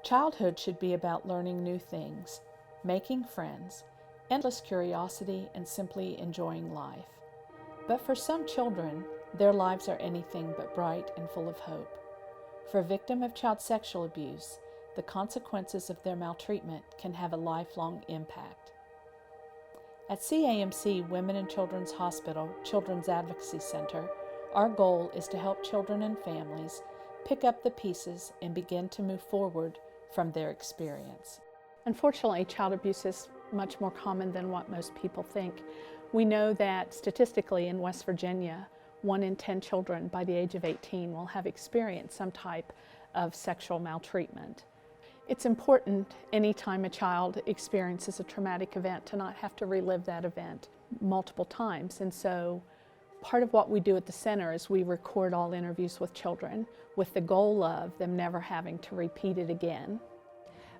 Childhood should be about learning new things, making friends, endless curiosity, and simply enjoying life. But for some children, their lives are anything but bright and full of hope. For a victim of child sexual abuse, the consequences of their maltreatment can have a lifelong impact. At CAMC Women and Children's Hospital Children's Advocacy Center, our goal is to help children and families pick up the pieces and begin to move forward from their experience. Unfortunately, child abuse is much more common than what most people think. We know that statistically in West Virginia, 1 in 10 children by the age of 18 will have experienced some type of sexual maltreatment. It's important anytime a child experiences a traumatic event to not have to relive that event multiple times. And so part of what we do at the center is we record all interviews with children with the goal of them never having to repeat it again.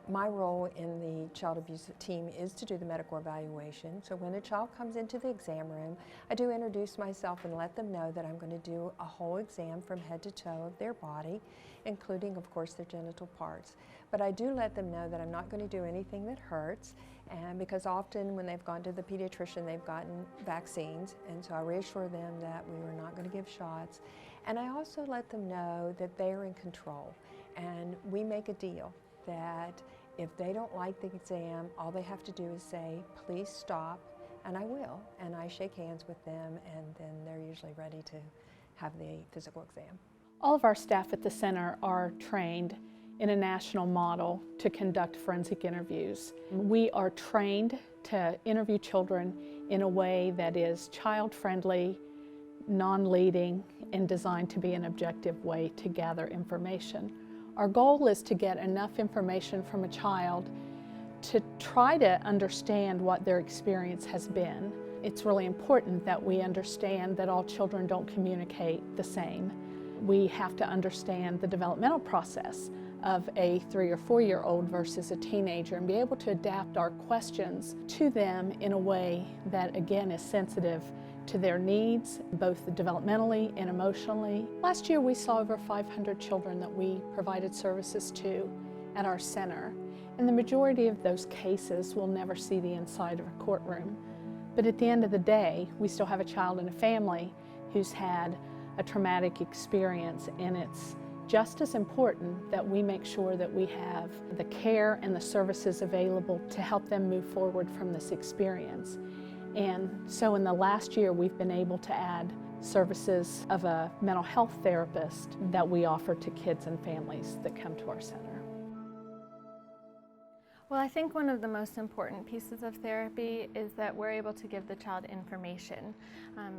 My role in the child abuse team is to do the medical evaluation. So when a child comes into the exam room, I do introduce myself and let them know that I'm going to do a whole exam from head to toe of their body, including, of course, their genital parts. But I do let them know that I'm not going to do anything that hurts, and because often when they've gone to the pediatrician, they've gotten vaccines, and so I reassure them that we were not going to give shots. And I also let them know that they're in control, and we make a deal that if they don't like the exam, all they have to do is say, please stop, and I will. And I shake hands with them, and then they're usually ready to have the physical exam. All of our staff at the center are trained in a national model to conduct forensic interviews. We are trained to interview children in a way that is child-friendly, non-leading, and designed to be an objective way to gather information. Our goal is to get enough information from a child to try to understand what their experience has been. It's really important that we understand that all children don't communicate the same. We have to understand the developmental process of a 3 or 4-year-old versus a teenager and be able to adapt our questions to them in a way that, again, is sensitive to their needs, both developmentally and emotionally. Last year we saw over 500 children that we provided services to at our center, and the majority of those cases will never see the inside of a courtroom. But at the end of the day, we still have a child and a family who's had a traumatic experience, and it's just as important that we make sure that we have the care and the services available to help them move forward from this experience. And so in the last year, we've been able to add services of a mental health therapist that we offer to kids and families that come to our center. Well, I think one of the most important pieces of therapy is that we're able to give the child information.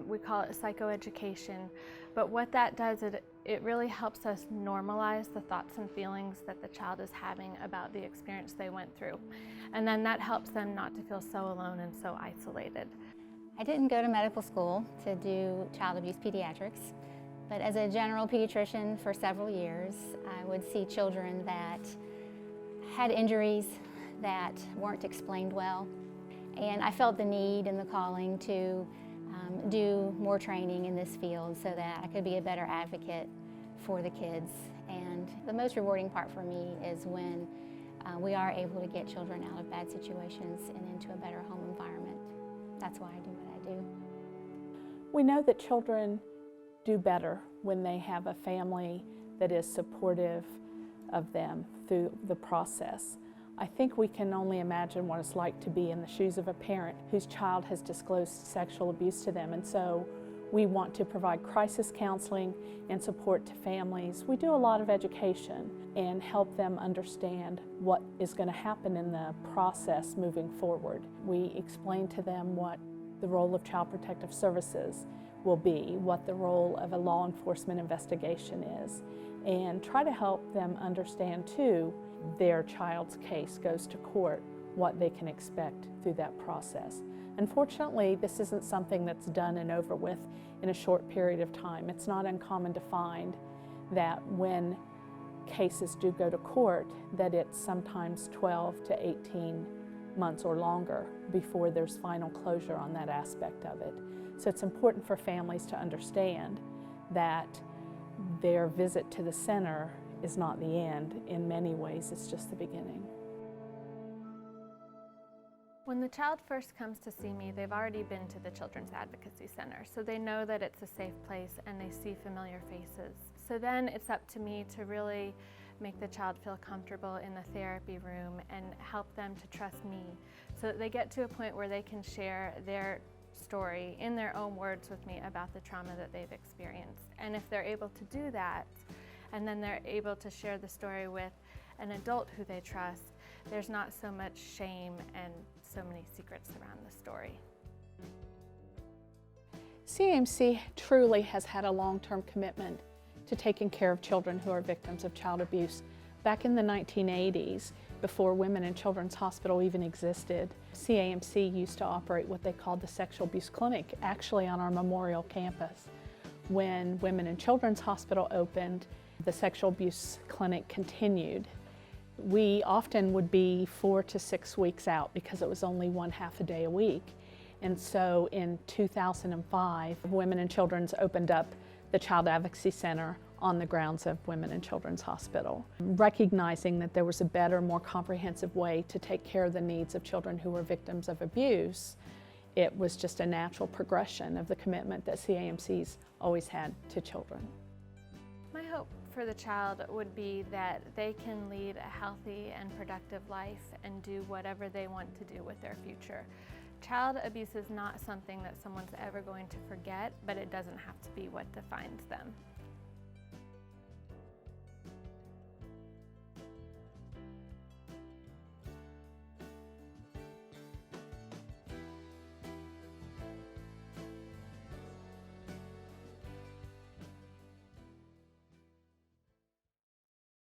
We call it psychoeducation, but what that does, it really helps us normalize the thoughts and feelings that the child is having about the experience they went through. And then that helps them not to feel so alone and so isolated. I didn't go to medical school to do child abuse pediatrics, but as a general pediatrician for several years, I would see children that had injuries that weren't explained well. And I felt the need and the calling to do more training in this field so that I could be a better advocate for the kids. And the most rewarding part for me is when we are able to get children out of bad situations and into a better home environment. That's why I do what I do. We know that children do better when they have a family that is supportive of them through the process. I think we can only imagine what it's like to be in the shoes of a parent whose child has disclosed sexual abuse to them, and so we want to provide crisis counseling and support to families. We do a lot of education and help them understand what is going to happen in the process moving forward. We explain to them what the role of Child Protective Services will be, what the role of a law enforcement investigation is, and try to help them understand too their child's case goes to court, what they can expect through that process. Unfortunately, this isn't something that's done and over with in a short period of time. It's not uncommon to find that when cases do go to court, that it's sometimes 12 to 18 months or longer before there's final closure on that aspect of it. So it's important for families to understand that their visit to the center is not the end. In many ways, it's just the beginning. When the child first comes to see me, they've already been to the Children's Advocacy Center, so they know that it's a safe place and they see familiar faces. So then it's up to me to really make the child feel comfortable in the therapy room and help them to trust me so that they get to a point where they can share their story in their own words with me about the trauma that they've experienced. And if they're able to do that, and then they're able to share the story with an adult who they trust, there's not so much shame and so many secrets around the story. CAMC truly has had a long-term commitment to taking care of children who are victims of child abuse. Back in the 1980s, before Women and Children's Hospital even existed, CAMC used to operate what they called the Sexual Abuse Clinic, actually on our Memorial campus. When Women and Children's Hospital opened, the Sexual Abuse Clinic continued. We often would be 4 to 6 weeks out because it was only 1/2 a day a week. And so in 2005, Women and Children's opened up the Child Advocacy Center on the grounds of Women and Children's Hospital, recognizing that there was a better, more comprehensive way to take care of the needs of children who were victims of abuse. It was just a natural progression of the commitment that CAMC's always had to children. My hope for the child would be that they can lead a healthy and productive life and do whatever they want to do with their future. Child abuse is not something that someone's ever going to forget, but it doesn't have to be what defines them.